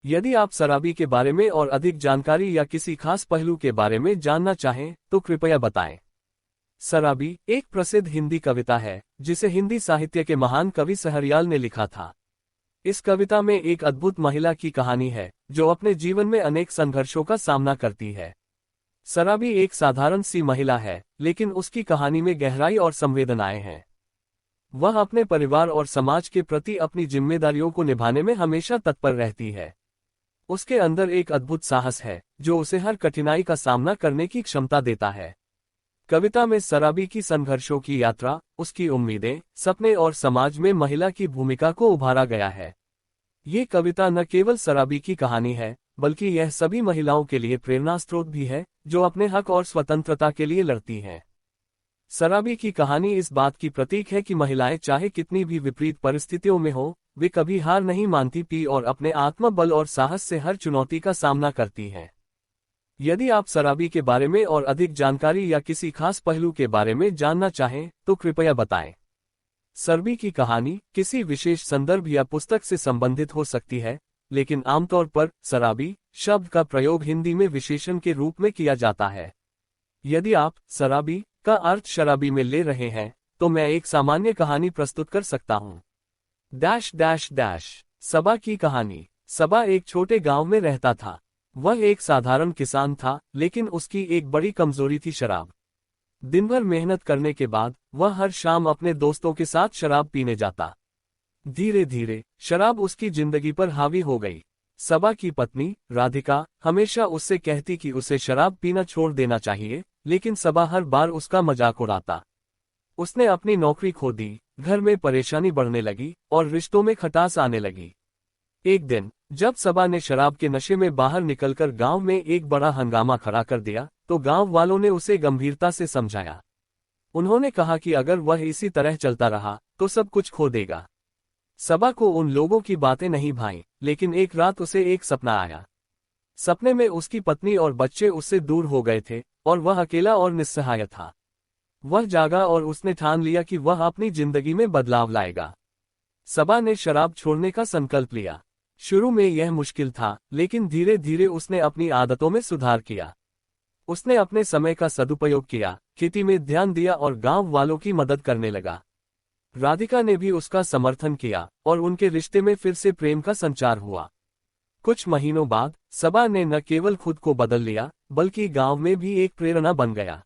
यदि आप शराबी के बारे में और अधिक जानकारी या किसी खास पहलू के बारे में जानना चाहें तो कृपया बताएं। शराबी एक प्रसिद्ध हिंदी कविता है जिसे हिंदी साहित्य के महान कवि सहरयाल ने लिखा था। इस कविता में एक अद्भुत महिला की कहानी है जो अपने जीवन में अनेक संघर्षों का सामना करती है। शराबी एक साधारण सी महिला है, लेकिन उसकी कहानी में गहराई और संवेदनाएं हैं। वह अपने परिवार और समाज के प्रति अपनी जिम्मेदारियों को निभाने में हमेशा तत्पर रहती है। उसके अंदर एक अद्भुत साहस है जो उसे हर कठिनाई का सामना करने की क्षमता देता है। कविता में शराबी की संघर्षों की यात्रा, उसकी उम्मीदें, सपने और समाज में महिला की भूमिका को उभारा गया है। ये कविता न केवल शराबी की कहानी है, बल्कि यह सभी महिलाओं के लिए प्रेरणा स्रोत भी है जो अपने हक और स्वतंत्रता के लिए लड़ती हैं। शराबी की कहानी इस बात की प्रतीक है कि महिलाएं चाहे कितनी भी विपरीत परिस्थितियों में हो, वे कभी हार नहीं मानती पी और अपने आत्मबल और साहस से हर चुनौती का सामना करती हैं। यदि आप शराबी के बारे में और अधिक जानकारी या किसी खास पहलू के बारे में जानना चाहें तो कृपया बताएं। शराबी की कहानी किसी विशेष संदर्भ या पुस्तक से संबंधित हो सकती है, लेकिन आमतौर पर शराबी शब्द का प्रयोग हिंदी में विशेषण के रूप में किया जाता है। यदि आप शराबी का अर्थ शराबी में ले रहे हैं तो मैं एक सामान्य कहानी प्रस्तुत कर सकता हूँ। डैश डैश डैश सबा की कहानी। सबा एक छोटे गांव में रहता था। वह एक साधारण किसान था, लेकिन उसकी एक बड़ी कमजोरी थी शराब। दिन भर मेहनत करने के बाद वह हर शाम अपने दोस्तों के साथ शराब पीने जाता। धीरे धीरे शराब उसकी जिंदगी पर हावी हो गई। सबा की पत्नी राधिका हमेशा उससे कहती कि उसे शराब पीना छोड़ देना चाहिए, लेकिन सबा हर बार उसका मजाक उड़ाता। उसने अपनी नौकरी खो दी, घर में परेशानी बढ़ने लगी और रिश्तों में खटास आने लगी। एक दिन जब सबा ने शराब के नशे में बाहर निकलकर गांव में एक बड़ा हंगामा खड़ा कर दिया, तो गांव वालों ने उसे गंभीरता से समझाया। उन्होंने कहा कि अगर वह इसी तरह चलता रहा तो सब कुछ खो देगा। सबा को उन लोगों की बातें नहीं भाईं, लेकिन एक रात उसे एक सपना आया। सपने में उसकी पत्नी और बच्चे उससे दूर हो गए थे और वह अकेला और निस्सहाय था। वह जागा और उसने ठान लिया कि वह अपनी जिंदगी में बदलाव लाएगा। सबा ने शराब छोड़ने का संकल्प लिया। शुरू में यह मुश्किल था, लेकिन धीरे धीरे उसने अपनी आदतों में सुधार किया। उसने अपने समय का सदुपयोग किया, खेती में ध्यान दिया और गांव वालों की मदद करने लगा। राधिका ने भी उसका समर्थन किया और उनके रिश्ते में फिर से प्रेम का संचार हुआ। कुछ महीनों बाद सबा ने न केवल खुद को बदल लिया, बल्कि गांव में भी एक प्रेरणा बन गया।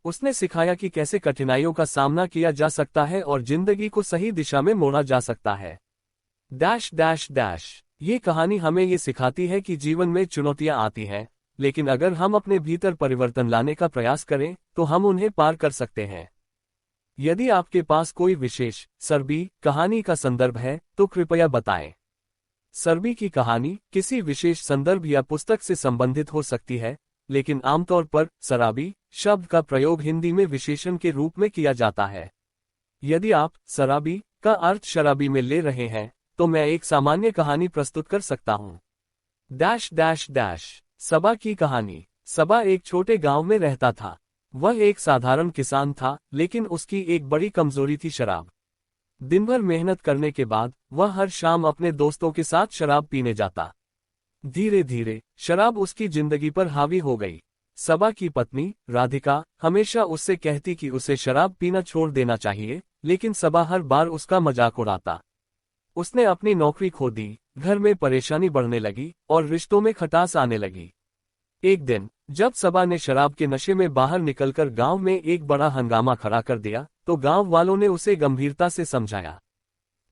उसने सिखाया कि कैसे कठिनाइयों का सामना किया जा सकता है और जिंदगी को सही दिशा में मोड़ा जा सकता है। डैश डैश डैश ये कहानी हमें ये सिखाती है कि जीवन में चुनौतियां आती हैं, लेकिन अगर हम अपने भीतर परिवर्तन लाने का प्रयास करें तो हम उन्हें पार कर सकते हैं। यदि आपके पास कोई विशेष शराबी कहानी का संदर्भ है तो कृपया बताएं। शराबी की कहानी किसी विशेष संदर्भ या पुस्तक से संबंधित हो सकती है, लेकिन आमतौर पर शराबी शब्द का प्रयोग हिंदी में विशेषण के रूप में किया जाता है। यदि आप शराबी का अर्थ शराबी में ले रहे हैं तो मैं एक सामान्य कहानी प्रस्तुत कर सकता हूँ। डैश डैश डैश सबा की कहानी। सबा एक छोटे गांव में रहता था। वह एक साधारण किसान था, लेकिन उसकी एक बड़ी कमजोरी थी शराब। दिन भर मेहनत करने के बाद वह हर शाम अपने दोस्तों के साथ शराब पीने जाता। धीरे धीरे शराब उसकी जिंदगी पर हावी हो गई। सबा की पत्नी राधिका हमेशा उससे कहती कि उसे शराब पीना छोड़ देना चाहिए, लेकिन सबा हर बार उसका मजाक उड़ाता। उसने अपनी नौकरी खो दी, घर में परेशानी बढ़ने लगी और रिश्तों में खटास आने लगी। एक दिन जब सबा ने शराब के नशे में बाहर निकलकर गांव में एक बड़ा हंगामा खड़ा कर दिया, तो गांव वालों ने उसे गंभीरता से समझाया।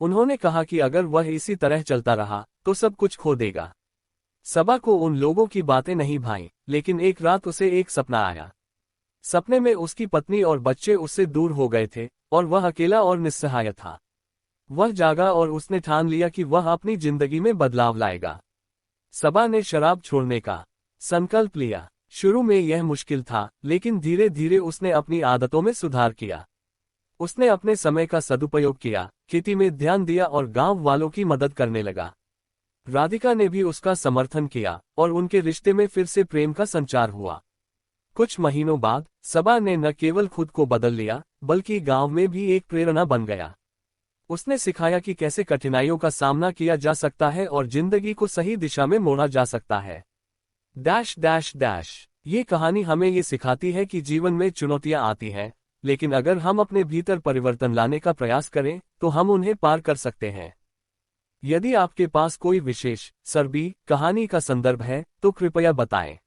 उन्होंने कहा कि अगर वह इसी तरह चलता रहा तो सब कुछ खो देगा। सबा को उन लोगों की बातें नहीं भाईं, लेकिन एक रात उसे एक सपना आया। सपने में उसकी पत्नी और बच्चे उससे दूर हो गए थे और वह अकेला और निस्सहाय था। वह जागा और उसने ठान लिया कि वह अपनी जिंदगी में बदलाव लाएगा। सबा ने शराब छोड़ने का संकल्प लिया। शुरू में यह मुश्किल था, लेकिन धीरे धीरे उसने अपनी आदतों में सुधार किया। उसने अपने समय का सदुपयोग किया, खेती में ध्यान दिया और गांव वालों की मदद करने लगा। राधिका ने भी उसका समर्थन किया और उनके रिश्ते में फिर से प्रेम का संचार हुआ। कुछ महीनों बाद सबा ने न केवल खुद को बदल लिया, बल्कि गांव में भी एक प्रेरणा बन गया। उसने सिखाया कि कैसे कठिनाइयों का सामना किया जा सकता है और जिंदगी को सही दिशा में मोड़ा जा सकता है। Dash dash dash. ये कहानी हमें ये सिखाती है कि जीवन में चुनौतियां आती हैं, लेकिन अगर हम अपने भीतर परिवर्तन लाने का प्रयास करें, तो हम उन्हें पार कर सकते हैं। यदि आपके पास कोई विशेष सरबी कहानी का संदर्भ है, तो कृपया बताएं।